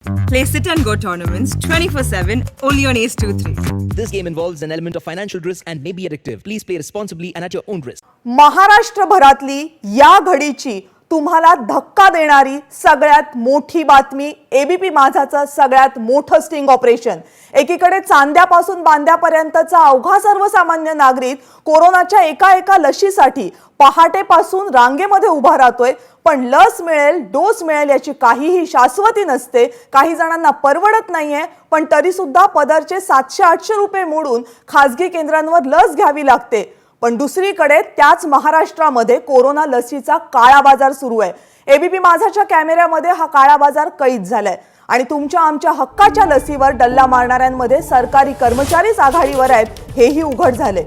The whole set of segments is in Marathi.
Play sit and go tournaments 24/7 only on Ace23. This game involves an element of financial risk and may be addictive. Please play responsibly and at your own risk. महाराष्ट्रभरातली या घडीची तुम्हाला धक्का देणारी सगळ्यात मोठी बातमी, एबीपी माझाचं सगळ्यात मोठं स्टिंग ऑपरेशन. एकीकडे चांद्यापासून बांद्यापर्यंतचा अवघा सर्वसामान्य नागरिक कोरोनाच्या एका लशीसाठी पहाटेपासून रांगेमध्ये उभा राहतोय. पण लस मिळेल, डोस मिळेल याची काहीही शाश्वती नसते. काही जणांना परवडत नाहीये, पण तरी सुद्धा पदरचे 700-800 रुपये मोडून खासगी केंद्रांवर लस घ्यावी लागते. पण दुसरीकडे त्याच महाराष्ट्रामध्ये कोरोना लसीचा काळा बाजार सुरू आहे. एबीपी माझाच्या कॅमेऱ्यामध्ये हा काळा बाजार कैद झालाय आणि तुमच्या आमच्या हक्काच्या लसीवर डल्ला मारणाऱ्यांमध्ये सरकारी कर्मचारीच आघाडीवर आहेत, हेही उघड झाले.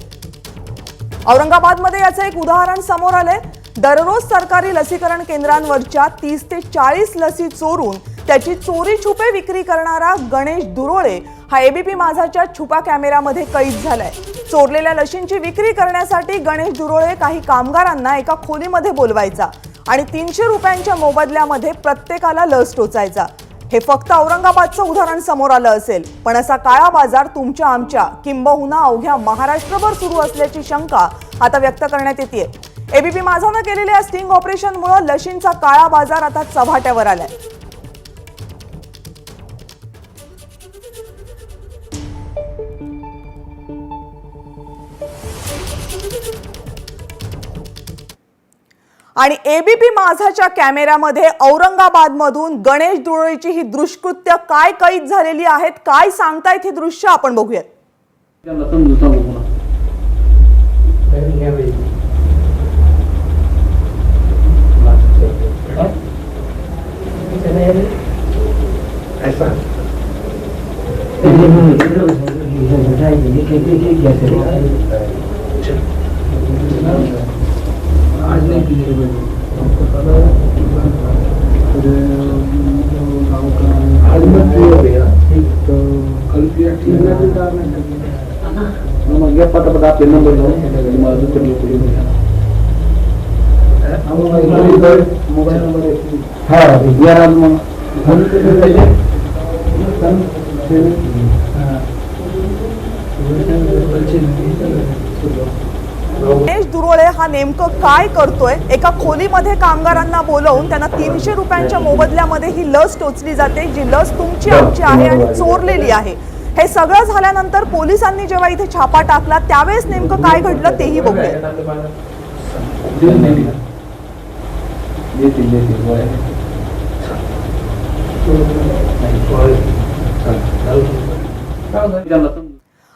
औरंगाबादमध्ये याचं एक उदाहरण समोर आलंय. दररोज सरकारी लसीकरण केंद्रांवरच्या 30 ते 40 लसी चोरून त्याची चोरी छुपे विक्री करणारा गणेश दुरोळे हा एबीपी माझाच्या छुपा कॅमेऱ्यामध्ये कैद झालाय. चोरलेल्या लशींची विक्री करण्यासाठी गणेश दुरोळे काही कामगारांना एका खोलीमध्ये बोलवायचा आणि 300 रुपयांच्या मोबदल्यामध्ये प्रत्येकाला लस टोचायचा. हे फक्त औरंगाबादचं उदाहरण समोर आलं असेल, पण असा काळा बाजार तुमच्या आमच्या किंबहुना अवघ्या महाराष्ट्रभर सुरू असल्याची शंका आता व्यक्त करण्यात येते. एबीपी माझानं केलेल्या स्टिंग ऑपरेशनमुळे लशींचा काळा बाजार आता चव्हाट्यावर आलाय. आणि एबीपी माझाच्या कॅमेऱ्यामध्ये औरंगाबाद मधून गणेश दुरोळीची ही दुष्कृत्य काय कैद झालेली आहेत, काय सांगतायत ही दृश्य आपण बघूयात. आज नहीं पी रहे आज मत पियो भैया, तो कल पिया ठीक है. मग या पटापट आपले नंबर जाऊन माझं कधी मोबाईल नंबर हा या मग गणेश दुरोळे हा नेमकं काय करतोय? एका खोलीमध्ये कामगारांना बोलवून त्यांना 300 रुपयांच्या मोबदल्यामध्ये ही लस टोचली जाते, जी लस तुमची आमची आहे आणि चोरलेली आहे. हे सगळं झाल्यानंतर पोलिसांनी जेव्हा इथे छापा टाकला त्यावेळेस नेमकं काय घडलं तेही बघूया.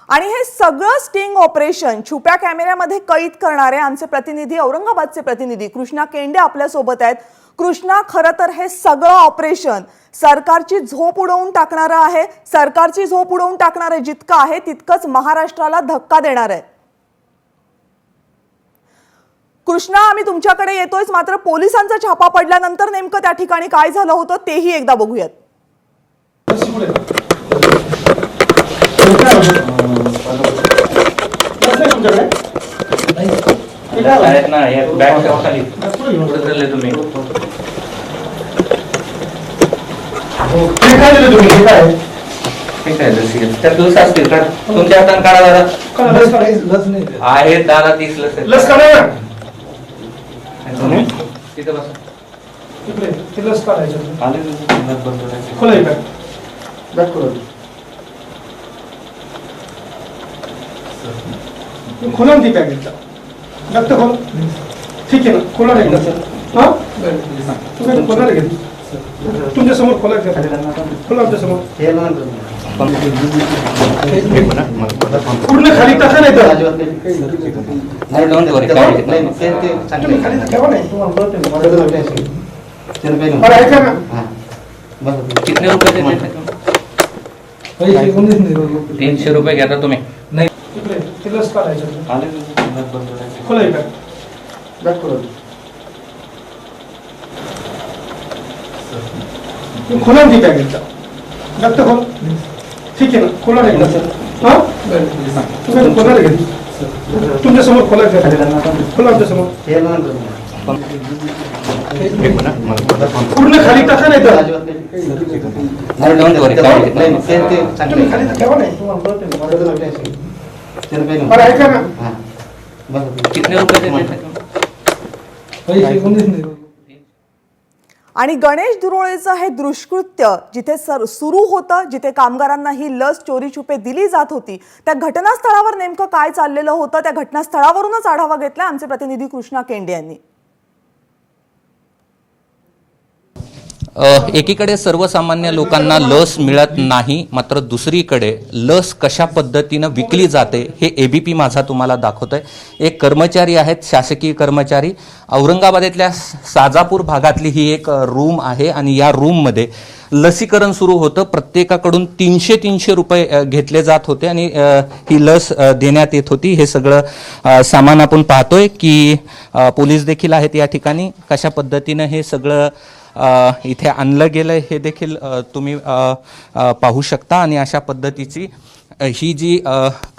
आणि हे सगळं स्टिंग ऑपरेशन छुप्या कॅमेऱ्यामध्ये कैद करणारे आमचे प्रतिनिधी, औरंगाबादचे प्रतिनिधी कृष्णा केंडे आपल्या सोबत आहेत. कृष्णा, खरं तर हे सगळं ऑपरेशन सरकारची झोप उडवून टाकणारं आहे. सरकारची झोप उडवून टाकणारे जितकं आहे तितकंच महाराष्ट्राला धक्का देणार आहे. कृष्णा, आम्ही तुमच्याकडे येतोय, मात्र पोलिसांचा छापा पडल्यानंतर नेमकं त्या ठिकाणी काय झालं होतं तेही एकदा बघूयात. तुमच्या हाताने काढा दादा. आहेत दादा 30 लस तिथे बसा. खोला ती पॅकेटला रक्त खोल. ठीक आहे ना, खोला नाही हा तुम्ही खोला नाही तुमच्या समोर खोला खोला आमच्या समोर पूर्ण खाली टाका नाही तर तुम्ही खाली ठेवा नाही. ऐका ना, कितने रुपये 300 रुपये घेता तुम्ही. नाही लस काढायचं खोला बॅक करून खोला ती पॅकेटला रक्त खोल. ठीक आहे ना, खोला नाही हा तुम्ही खोला नाही तुमच्या समोर खोला खोला आमच्या समोर पूर्ण खाली टाका नाही तर डोंट वरी तुम्ही खाली तर ठेवा नाही बरं ऐका ना कितने रुपये देते आणि गणेश दुरोळेचं हे दुष्कृत्य जिथे सुरू होतं, जिथे कामगारांना ही लस चोरी छुपे दिली जात होती, त्या घटनास्थळावर नेमकं काय चाललेलं होतं, त्या घटनास्थळावरूनच आढावा घेतला आमचे प्रतिनिधी कृष्णा केंडे यांनी. एकीकडे सर्वसामान्य लोकांना लस मिळत नाही, मात्र दुसरीकडे लस कशा पद्धतीनं विकली जाते हे एबीपी माझा तुम्हाला दाखवतोय. एक कर्मचारी आहेत, शासकीय कर्मचारी, औरंगाबादेतल्या साजापूर भागातली ही एक रूम आहे आणि या रूममध्ये लसीकरण सुरू होतं. प्रत्येकाकडून 300 रुपये घेतले जात होते आणि ही लस देण्यात येत होती. हे सगळं सामान आपण पाहतोय की पोलीस देखील आहेत या ठिकाणी. कशा पद्धतीनं हे सगळं इथे आणलं गेलं हे देखील तुम्ही पाहू शकता आणि अशा पद्धतीची ही जी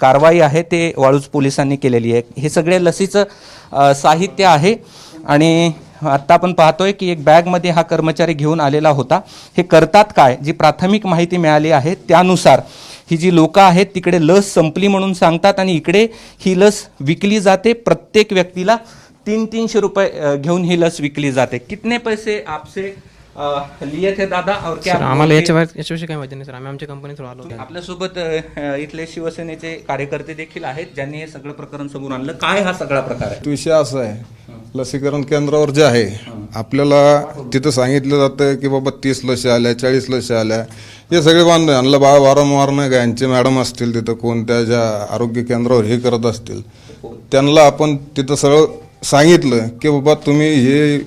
कारवाई आहे ते वाळूज पोलिसांनी केलेली आहे. हे सगळे लसीचं साहित्य आहे आणि आत्ता आपण पाहतोय की एक बॅगमध्ये हा कर्मचारी घेऊन आलेला होता. हे करतात काय, जी प्राथमिक माहिती मिळाली आहे त्यानुसार ही जी लोकं आहेत तिकडे लस संपली म्हणून सांगतात आणि इकडे ही लस विकली जाते. प्रत्येक व्यक्तीला 300 रुपये घेऊन ही लस विकली जाते. कितने पैसे आपसे लिए थे दादा और क्या आम्हाला याच्याविषयी काय माहिती नाही सर. आम्ही आमच्या कंपनी थ्रू आलो. आपल्यासोबत इथले शिवसेनेचे कार्यकर्ते देखील आहेत ज्यांनी हे सगळं प्रकरण समोर आणलं. काय हा सगळा प्रकार आहे? विषय असा आहे, लसीकरण केंद्रावर जे आहे आपल्याला तिथं सांगितलं जातं की बाबा 30 लसी आल्या, 40 लसी आल्या, हे सगळे बांधव आणलं बाळ वारंवार नाही का. यांचे मॅडम असतील तिथं कोणत्या ज्या आरोग्य केंद्रावर हे करत असतील त्यांना आपण तिथं सगळं सांगितलं की बाबा तुम्ही हे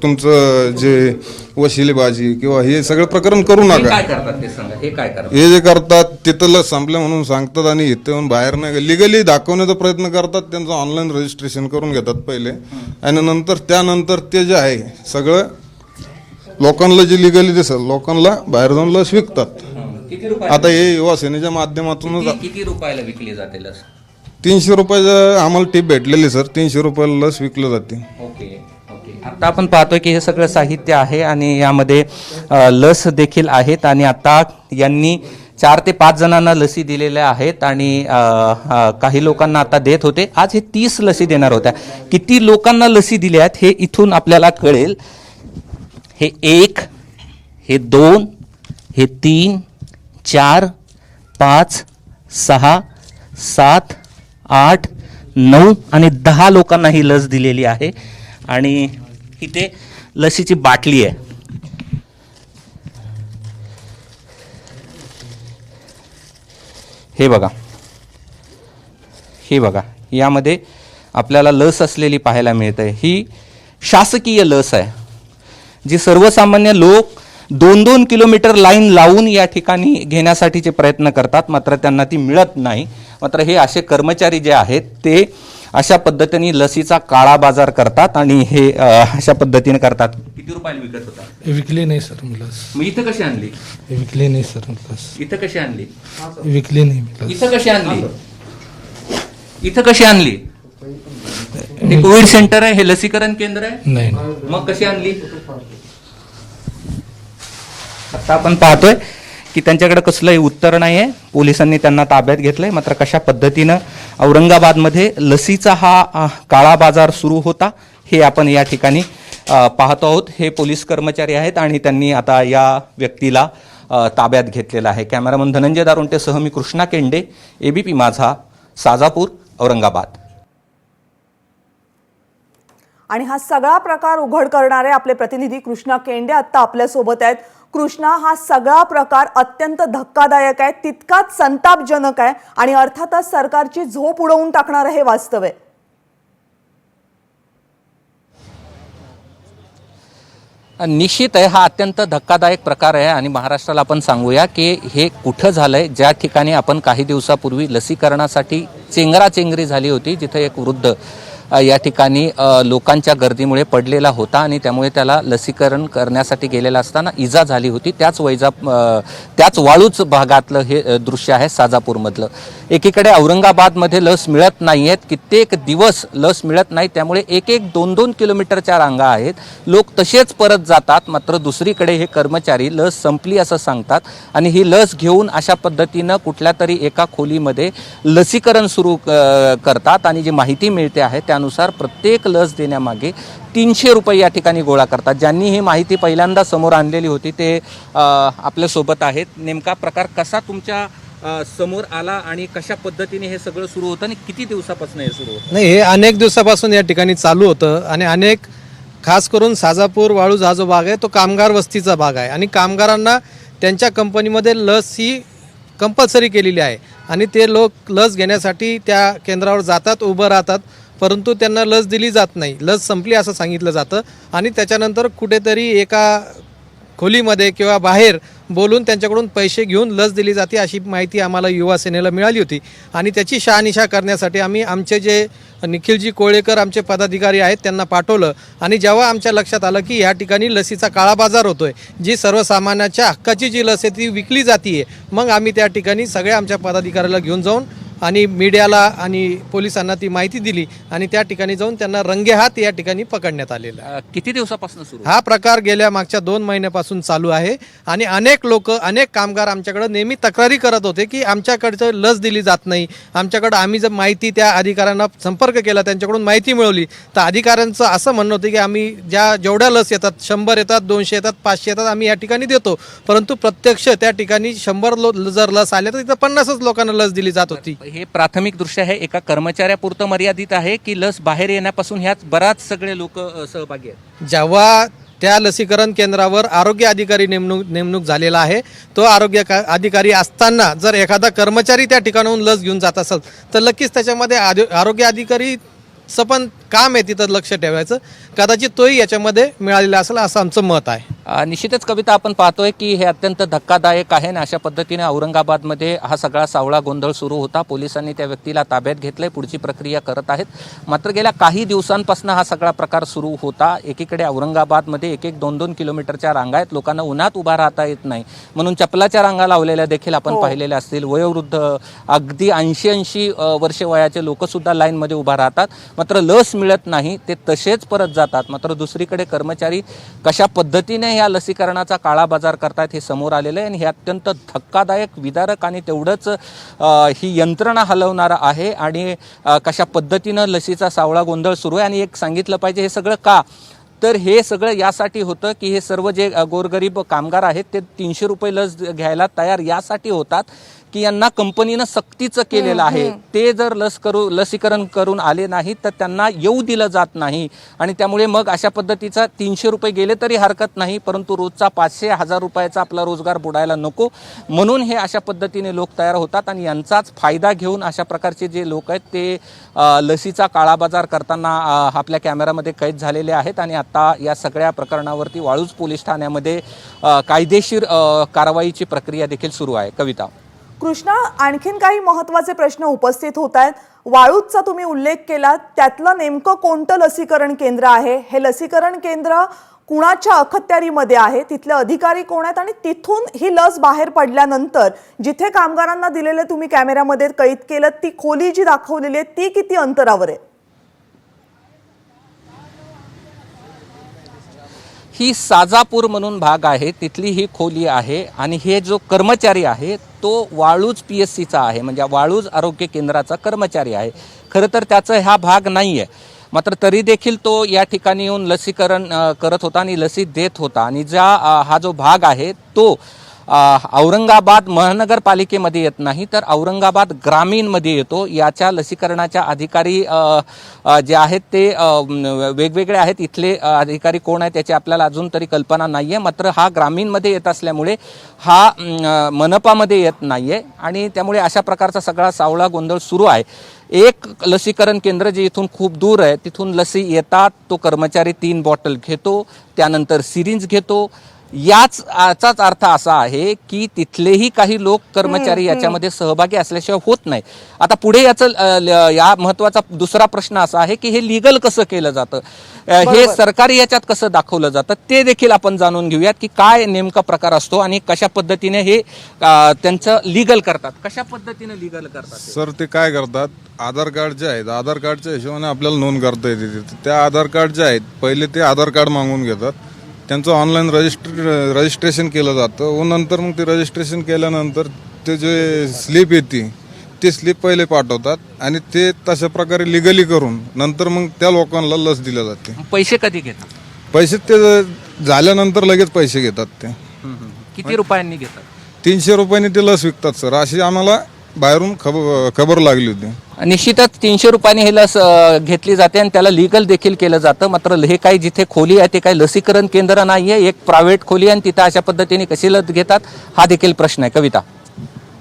तुमचं जे वशिलेबाजी किंवा हे सगळं प्रकरण करू नका. काय करतात ते सांगा. हे काय करतात? हे जे करतात तिथं लस संपलं म्हणून सांगतात आणि इथे येऊन बाहेर नाही लिगली दाखवण्याचा प्रयत्न करतात. त्यांचं ऑनलाईन रजिस्ट्रेशन करून घेतात पहिले आणि त्यानंतर ते जे आहे सगळं लोकांना जे लिगली दिसेल लोकांना बाहेर जाऊन लस विकतात. किती रुपये? आता हे युवा सेनेच्या माध्यमातून किती रुपयाला विकली जाते लस? 300 रुपयाचं आम्हाला टिप भेटलेली सर. 300 रुपयाला लस विकली जाते. Okay okay. आता आपण पाहतोय की हे सगळं साहित्य आहे आणि यामध्ये लस देखील आहेत आणि आता यांनी 4 ते 5 जणांना लसी दिलेल्या आहेत आणि काही लोकांना आता देत होते. आज हे 30 लसी देणार होत्या. किती लोकांना लसी दिल्या आहेत हे इथून आपल्याला कळेल. हे 1, हे 2, हे 3, 4, 5, 6, 7, 8, 9 आणि 10 लोकांना ही लस दिलेली आहे आणि इथे लसीची बाटली आहे. हे बघा, हे बघा, यामध्ये आपल्याला लस असलेली पाहायला मिळते. ही शासकीय लस आहे जी सर्वसामान्य लोक 2-2 किलोमीटर लाईन लावून या ठिकाणी घेण्यासाठीचे प्रयत्न करतात, मात्र त्यांना ती मिळत नाही. मात्र हे असे कर्मचारी जे आहेत ते अशा पद्धतीने लसीचा काळा बाजार करतात आणि हे अशा पद्धतीने करतात. किती रुपयाला विकत होता? विकली नाही सर लस. मग इथं कशी आणली? विकली नाही सर लस. इथं कशी आणली? विकली नाही लस. इथं कशी आणली? इथं कशी आणली? हे कोविड सेंटर आहे, हे लसीकरण केंद्र आहे. नाही मग कशी आणली? आता आपण पाहतोय की त्यांच्याकडे कसलंही उत्तर नाही आहे. पोलिसांनी त्यांना ताब्यात घेतलंय. मात्र कशा पद्धतीनं औरंगाबादमध्ये लसीचा हा काळा बाजार सुरू होता हे आपण या ठिकाणी पाहतो आहोत. हे पोलीस कर्मचारी आहेत आणि त्यांनी आता या व्यक्तीला ताब्यात घेतलेला आहे. कॅमेरामन धनंजय दारुंटेसह मी कृष्णा केंडे, एबीपी माझा, साजापूर, औरंगाबाद. आणि हा सगळा प्रकार उघड करणारे आपले प्रतिनिधी कृष्णा केंडे आता आपल्यासोबत आहेत. कृष्णा, हा सगळा प्रकार अत्यंत धक्कादायक आहे, तितकाच संतापजनक आहे आणि अर्थातच सरकारची झोप उडवून टाकणारं हे वास्तव आहे. निश्चित आहे, हा अत्यंत धक्कादायक प्रकार आहे आणि महाराष्ट्राला आपण सांगूया की हे कुठं झालंय. ज्या ठिकाणी आपण काही दिवसापूर्वी लसीकरणासाठी चेंगराचेंगरी झाली होती, जिथे एक वृद्ध या ठिकाणी लोकांच्या गर्दीमुळे पडलेला होता आणि त्यामुळे त्याला लसीकरण करण्यासाठी गेलेला असताना इजा झाली होती. त्याच वाळूच भागातलं हे दृश्य आहे साजापूरमधलं. एकीकडे औरंगाबादमध्ये लस मिळत नाही आहेत, कित्येक दिवस लस मिळत नाही, त्यामुळे 1-2 किलोमीटरच्या रांगा आहेत, लोक तसेच परत जातात. मात्र दुसरीकडे हे कर्मचारी लस संपली असं सांगतात आणि ही लस घेऊन अशा पद्धतीनं कुठल्या तरी एका खोलीमध्ये लसीकरण सुरू करतात आणि जी माहिती मिळते आहे त्यानुसार प्रत्येक लस देण्यामागे 300 रुपये या ठिकाणी गोळा करतात. ज्यांनी ही माहिती पहिल्यांदा समोर आणलेली होती ते आपल्यासोबत आहेत. नेमका प्रकार कसा तुमच्या समोर आला आणि कशा पद्धतीने हे सगळं सुरू होतं आणि किती दिवसापासून हे सुरू होतं? नाही, हे अनेक दिवसापासून या ठिकाणी चालू होतं आणि अनेक खास करून साजापूर वाळूज हा जो भाग आहे तो कामगार वस्तीचा भाग आहे आणि कामगारांना त्यांच्या कंपनीमध्ये लस ही कंपल्सरी केलेली आहे आणि ते लोक लस घेण्यासाठी त्या केंद्रावर जातात, उभं राहतात, परंतु त्यांना लस दिली जात नाही. लस संपली असं सांगितलं जातं आणि त्याच्यानंतर कुठेतरी एका खोलीमध्ये किंवा बाहेर बोलून त्यांच्याकडून पैसे घेऊन लस दिली जाते अशी माहिती आम्हाला युवा सेनेला मिळाली होती आणि त्याची शहानिशा करण्यासाठी आम्ही आमचे जे निखिलजी कोळेकर आमचे पदाधिकारी आहेत त्यांना पाठवलं आणि जेव्हा आमच्या लक्षात आलं की या ठिकाणी लसीचा काळा बाजार होतोय, जी सर्वसामान्याच्या हक्काची जी लस आहे ती विकली जाते, मग आम्ही त्या ठिकाणी सगळ्या आमच्या पदाधिकाऱ्याला घेऊन जाऊन आणि मीडियाला आणि पोलिसांना ती माहिती दिली आणि त्या ठिकाणी जाऊन त्यांना रंगेहात या ठिकाणी पकडण्यात आलेलं. किती दिवसापासून सुरू? हा प्रकार गेल्या मागच्या 2 महिन्यापासून चालू आहे आणि अनेक लोक, अनेक कामगार आमच्याकडे नेहमी तक्रारी करत होते की आमच्याकडचं लस दिली जात नाही. आमच्याकडं आम्ही जर माहिती त्या अधिकाऱ्यांना संपर्क केला, त्यांच्याकडून माहिती मिळवली, तर अधिकाऱ्यांचं असं म्हणणं होतं की आम्ही जेवढ्या लस येतात, 100 येतात, 200 येतात, 500 येतात, आम्ही या ठिकाणी देतो, परंतु प्रत्यक्ष त्या ठिकाणी 100 जर लस आल्या तर तिथं 50च लोकांना लस दिली जात होती. हे प्राथमिक दृश्य आहे, एका कर्मचाऱ्यापुरतं मर्यादित आहे की लस बाहेर येण्यापासून ह्यात बराच सगळे लोक सहभागी आहेत? जेव्हा त्या लसीकरण केंद्रावर आरोग्य अधिकारी नेमणूक झालेला आहे, तो आरोग्य अधिकारी असताना जर एखादा कर्मचारी त्या ठिकाणाहून लस घेऊन जात असेल तर नक्कीच त्याच्यामध्ये आरोग्य अधिकारीचं पण काम आहे तिथं लक्ष ठेवायचं. कदाचित तोही याच्यामध्ये मिळालेला असेल असं आमचं मत आहे. निश्चितच कविता, आपण पाहतोय की हे अत्यंत धक्कादायक आहे आणि अशा पद्धतीने औरंगाबादमध्ये हा सगळा सावळा गोंधळ सुरू होता. पोलिसांनी त्या व्यक्तीला ताब्यात घेतलंय, पुढची प्रक्रिया करत आहेत. मात्र गेल्या काही दिवसांपासून हा सगळा प्रकार सुरू होता. एकीकडे औरंगाबादमध्ये 1-2 किलोमीटरच्या रांगा आहेत, लोकांना उन्हात उभा राहता येत नाही म्हणून चपलाच्या रांगा लावलेल्या देखील आपण पाहिलेल्या असतील. वयोवृद्ध, अगदी 80 वर्षे वयाचे लोक सुद्धा लाईनमध्ये उभा राहतात. मात्र लस मिळत नाही, ते तसेच परत जातात. मात्र दुसरीकडे कर्मचारी कशा पद्धतीने या लसीकरणाचा काळा बाजार करतात हे समोर आलेलं आहे आणि हे अत्यंत धक्कादायक, विदारक आणि तेवढंच ही यंत्रणा हलवणारं आहे. आणि कशा पद्धतीनं लसीचा सावळा गोंधळ सुरू आहे. आणि एक सांगितलं पाहिजे, हे सगळं का, तर हे सगळं यासाठी होतं की हे सर्व जे गोरगरीब कामगार आहेत ते 300 रुपये लस घ्यायला तयार यासाठी होतात की यांना कंपनीनं सक्तीचं केलेलं आहे. ते जर लसीकरण करून आले नाही तर त्यांना येऊ दिलं जात नाही आणि त्यामुळे मग अशा पद्धतीचा 300 रुपये गेले तरी हरकत नाही, परंतु रोजचा 500-1000 रुपयाचा आपला रोजगार बुडायला नको म्हणून हे अशा पद्धतीने लोक तयार होतात आणि यांचाच फायदा घेऊन अशा प्रकारचे जे लोक आहेत ते लसीचा काळाबाजार करताना आपल्या कॅमेरामध्ये कैद झालेले आहेत. आणि आता या सगळ्या प्रकरणावरती वाळूज पोलीस ठाण्यामध्ये कायदेशीर कारवाईची प्रक्रिया देखील सुरू आहे. कविता. कृष्णा, आणखीन काही महत्त्वाचे प्रश्न उपस्थित होत आहेत. वाळूजचा तुम्ही उल्लेख केला, त्यातलं नेमकं कोणतं लसीकरण केंद्र आहे? हे लसीकरण केंद्र कुणाच्या अखत्यारीमध्ये आहे? तिथले अधिकारी कोण आहेत? आणि तिथून ही लस बाहेर पडल्यानंतर जिथे कामगारांना दिलेले तुम्ही कॅमेऱ्यामध्ये कैद केलं, ती खोली जी दाखवलेली आहे ती किती अंतरावर आहे? ही साजापूर म्हणून भाग आहे, तिथली ही खोली आहे आणि हे जो कर्मचारी आहे तो वाळूज PSCचा आहे, म्हणजे वाळूज आरोग्य केंद्राचा कर्मचारी आहे. खरं तर त्याचा हा भाग नाही आहे, मात्र तरी देखील तो या ठिकाणी येऊन लसीकरण करत होता आणि लसी देत होता. आणि हा जो भाग आहे तो औरंगाबाद महानगरपालिकेमध्ये येत नाही तर औरंगाबाद ग्रामीणमध्ये येतो. याच्या लसीकरणाच्या अधिकारी जे आहेत ते वेगवेगळे आहेत. इथले अधिकारी कोण आहेत याची आपल्याला अजून तरी कल्पना नाही आहे. मात्र हा ग्रामीणमध्ये येत असल्यामुळे हा मनपामध्ये येत नाही आहे आणि त्यामुळे अशा प्रकारचा सगळा सावळा गोंधळ सुरू आहे. एक लसीकरण केंद्र जे इथून खूप दूर आहे तिथून लसी येतात, तो कर्मचारी 3 बॉटल घेतो, त्यानंतर सिरिंज घेतो, याचाच अर्थ असा आहे की तिथलेही काही लोक कर्मचारी याच्यामध्ये सहभागी असल्याशिवाय होत नाही. आता पुढे या महत्वाचा दुसरा प्रश्न असा आहे की हे लीगल कसं केलं जातं, हे सरकारी याच्यात कसं दाखवलं जातं ते देखील आपण जाणून घेऊयात की काय नेमका प्रकार असतो आणि कशा पद्धतीने हे त्यांचं लीगल करतात, कशा पद्धतीने लीगल करतात. सर ते काय करतात, आधार कार्ड जे आहेत आधार कार्डच्या हिशोबाने आपल्याला नोंद करता येते तिथे. त्या आधार कार्ड जे आहेत पहिले ते आधार कार्ड मागून घेतात, त्यांचं ऑनलाईन रजिस्ट्रेशन केलं जातं व नंतर मग ते रजिस्ट्रेशन केल्यानंतर ते जे स्लिप येते ते स्लिप पहिले पाठवतात आणि ते तशा प्रकारे लिगली करून नंतर मग त्या लोकांना लस दिल्या जाते. पैसे कधी घेतात? पैसे ते झाल्यानंतर लगेच पैसे घेतात ते. किती रुपयांनी घेतात? 300 रुपयांनी ते लस विकतात सर, अशी आम्हाला बाहेरून खबर लागली होती. निश्चितच 300 रुपयांनी हे लस घेतली जाते आणि त्याला लीगल देखील केलं जातं. मात्र हे काही जिथे खोली आहे ते काही लसीकरण केंद्र नाहीये, एक प्रायव्हेट खोली आहे आणि तिथं अशा पद्धतीने कशी लस घेतात हा देखील प्रश्न आहे. कविता.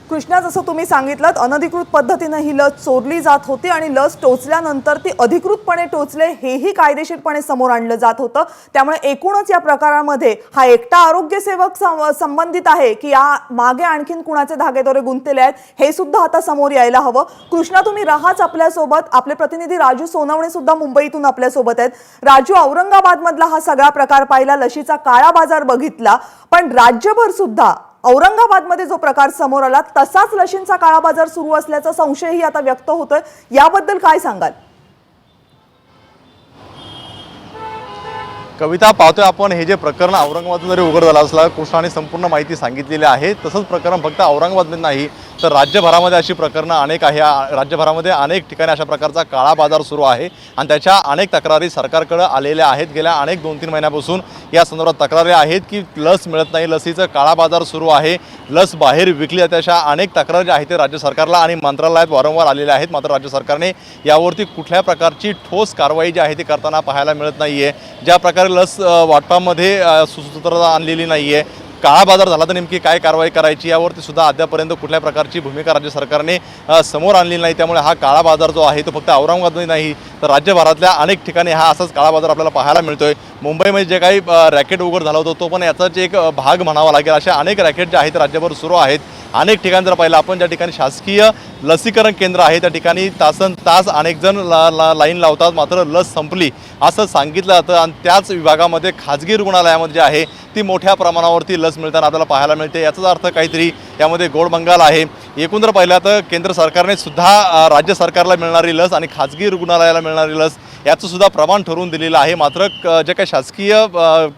कृष्णा, जसं तुम्ही सांगितलं अनधिकृत पद्धतीनं ही लस चोरली जात होती आणि लस टोचल्यानंतर ती अधिकृतपणे टोचले हेही कायदेशीरपणे समोर आणलं जात होतं. त्यामुळे एकूणच या प्रकारामध्ये हा एकटा आरोग्य सेवक संबंधित आहे की या मागे आणखीन कुणाचे धागेदोरे गुंतलेले आहेत हे सुद्धा आता समोर यायला हवं. कृष्णा, तुम्ही राहाच आपल्यासोबत. आपले प्रतिनिधी राजू सोनवणे सुद्धा मुंबईतून आपल्यासोबत आहेत. राजू, औरंगाबाद मधला हा सगळा प्रकार पाहिला, लशीचा काळा बाजार बघितला, पण राज्यभर सुद्धा औरंगाबादमध्ये जो प्रकार समोर आला तसाच लशींचा काळा बाजार सुरू असल्याचा संशयही आता व्यक्त होतोय. याबद्दल काय सांगाल? कविता, पाहतोय आपण हे जे प्रकरण औरंगाबाद जरी उघड झालं असलं, कृष्णाने संपूर्ण माहिती सांगितलेली आहे. तसंच प्रकरण फक्त औरंगाबादमध्ये नाही तर राज्यभरामध्ये अशी प्रकरणं अनेक आहे. राज्यभरामध्ये अनेक ठिकाणी अशा प्रकारचा काळा बाजार सुरू आहे आणि त्याच्या अनेक तक्रारी सरकारकडे आलेल्या आहेत. गेल्या अनेक 2-3 महिन्यापासून या संदर्भात तक्रारी आहेत की लस मिळत नाही, लसीचा काळा बाजार सुरू आहे, लस बाहेर विकली जाते. अशा अनेक तक्रारी ज्या आहेत ते राज्य सरकारला आणि मंत्रालयात वारंवार आलेल्या आहेत. मात्र राज्य सरकारने यावरती कुठल्या प्रकारची ठोस कारवाई जी आहे ती करताना पाहायला मिळत नाहीये. ज्या प्रकारे लस वाटपामध्ये सुसूत्रता आणलेली नाहीये, काळा बाजार झाला तर नेमकी काय कारवाई करायची यावरती सुद्धा अद्यापर्यंत कुठल्या प्रकारची भूमिका राज्य सरकारने समोर आणलेली नाही. त्यामुळे हा काळा बाजार जो आहे तो फक्त औरंगाबादमध्ये नाही तर राज्यभरातल्या अनेक ठिकाणी हा असाच काळा बाजार आपल्याला पाहायला मिळतोय. मुंबईमध्ये जे काही रॅकेट उघड झाला होता तो पण याचाच एक भाग म्हणावा लागेल. अशा अनेक रॅकेट जे आहेत राज्यभर सुरू आहेत. अनेक ठिकाणी जर पाहिलं आपण, ज्या ठिकाणी शासकीय लसीकरण केंद्र आहे त्या ठिकाणी तासन-तास अनेक जण लाईन लावतात, मात्र लस संपली असं सांगितलं जातं आणि त्याच विभागामध्ये खाजगी रुग्णालयामध्ये जे आहे ती मोठ्या प्रमाणावरती लस मिळताना आपल्याला पाहायला मिळते. याचाच अर्थ काहीतरी यामध्ये गोडबंगाल आहे. एकूण जर पाहिलं तर केंद्र सरकारने सुद्धा राज्य सरकारला मिळणारी लस आणि खाजगी रुग्णालयाला मिळणारी लस याचं सुद्धा प्रमाण ठरवून दिलेलं आहे. मात्र जे काही शासकीय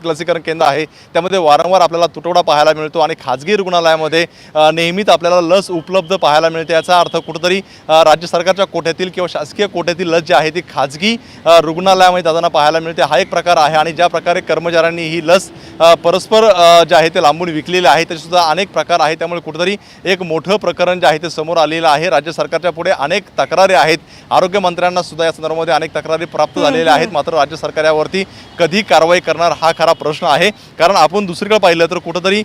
लसीकरण केंद्र आहे त्यामध्ये वारंवार आपल्याला तुटवडा पाहायला मिळतो आणि खाजगी रुग्णालयामध्ये नेहमीच आपल्याला लस उपलब्ध पाहायला मिळते. याचा अर्थ कुठंतरी राज्य सरकारच्या कोट्यातील किंवा शासकीय कोट्यातील लस जी आहे ती खाजगी रुग्णालयामध्ये जाताना पाहायला मिळते. हा एक प्रकार आहे आणि ज्या प्रकारे कर्मचाऱ्यांनी ही लस परस्पर जे आहे ते लांबून विकलेले आहे त्याचे सुद्धा अनेक प्रकार आहेत. त्यामुळे कुठंतरी एक मोठं प्रकरण जे आहे ते समोर आलेलं आहे. राज्य सरकारच्या पुढे अनेक तक्रारी आहेत. आरोग्यमंत्र्यांना सुद्धा या संदर्भामध्ये अनेक तक्रारी प्राप्त झालेल्या आहेत. मात्र राज्य सरकार यावरती कधी कारवाई करणार हा खरा प्रश्न आहे. कारण आपण दुसरीकडे पाहिलं तर कुठंतरी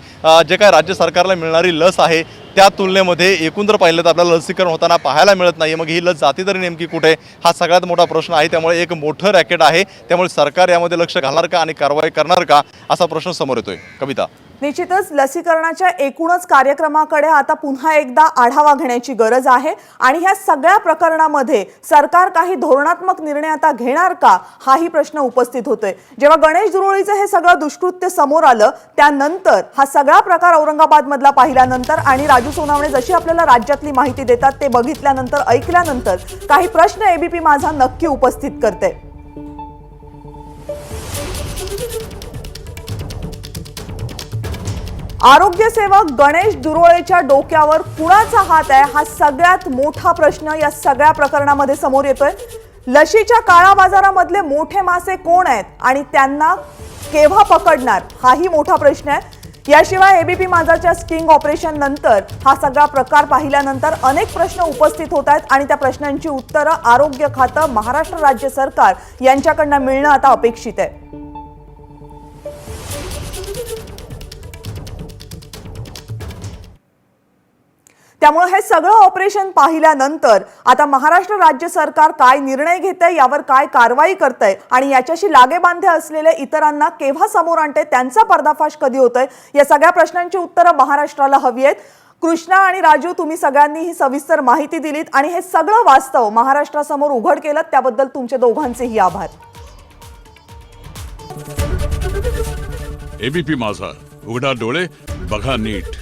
जे काय राज्य सरकारला मिळणारी लस आहे त्या तुलनेमध्ये एकूण जर पाहिलं तर आपल्याला लसीकरण होताना पाहायला मिळत नाही. मग ही लस जाती तरी नेमकी कुठे हा सगळ्यात मोठा प्रश्न आहे. त्यामुळे एक मोठं रॅकेट आहे. त्यामुळे सरकार यामध्ये लक्ष घालणार का आणि कारवाई करणार का असा प्रश्न समोर येतोय. कविता. निश्चितच लसीकरणाच्या एकूणच कार्यक्रमाकडे आता पुन्हा एकदा आढावा घेण्याची गरज आहे आणि ह्या सगळ्या प्रकरणामध्ये सरकार काही धोरणात्मक निर्णय आता घेणार का हाही प्रश्न उपस्थित होतोय. जेव्हा गणेश दुरोळीचं हे सगळं दुष्कृत्य समोर आलं त्यानंतर हा सगळा प्रकार औरंगाबादमधला पाहिल्यानंतर आणि राजू सोनवणे जशी आपल्याला राज्यातली माहिती देतात ते बघितल्यानंतर ऐकल्यानंतर काही प्रश्न एबीपी माझा नक्की उपस्थित करते. आरोग्य सेवक गणेश दुरोळेच्या डोक्यावर कुणाचा हात आहे हा सगळ्यात मोठा प्रश्न या सगळ्या प्रकरणामध्ये समोर येतोय. लशीच्या काळा बाजारामधले मोठे मासे कोण आहेत आणि त्यांना केव्हा पकडणार हाही मोठा प्रश्न आहे. याशिवाय एबीपी माझाच्या स्टिंग ऑपरेशन नंतर हा सगळा प्रकार पाहिल्यानंतर अनेक प्रश्न उपस्थित होत आहेत आणि त्या प्रश्नांची उत्तरं आरोग्य खातं, महाराष्ट्र राज्य सरकार यांच्याकडनं मिळणं आता अपेक्षित आहे. त्यामुळे हे सगळं ऑपरेशन पाहिल्यानंतर आता महाराष्ट्र राज्य सरकार काय निर्णय घेतंय, यावर काय कारवाई करतंय आणि याच्याशी लागेबांधे असलेले इतरांना केव्हा समोर आणते, त्यांचा पर्दाफाश कधी होतोय, या सगळ्या प्रश्नांची उत्तरं महाराष्ट्राला हवी आहेत. कृष्णा आणि राजू, तुम्ही सगळ्यांनी ही सविस्तर माहिती दिलीत आणि हे सगळं वास्तव महाराष्ट्रासमोर उघड केलं, त्याबद्दल तुमचे दोघांचेही आभार. एबीपी माझा, उघडा डोळे बघा नीट.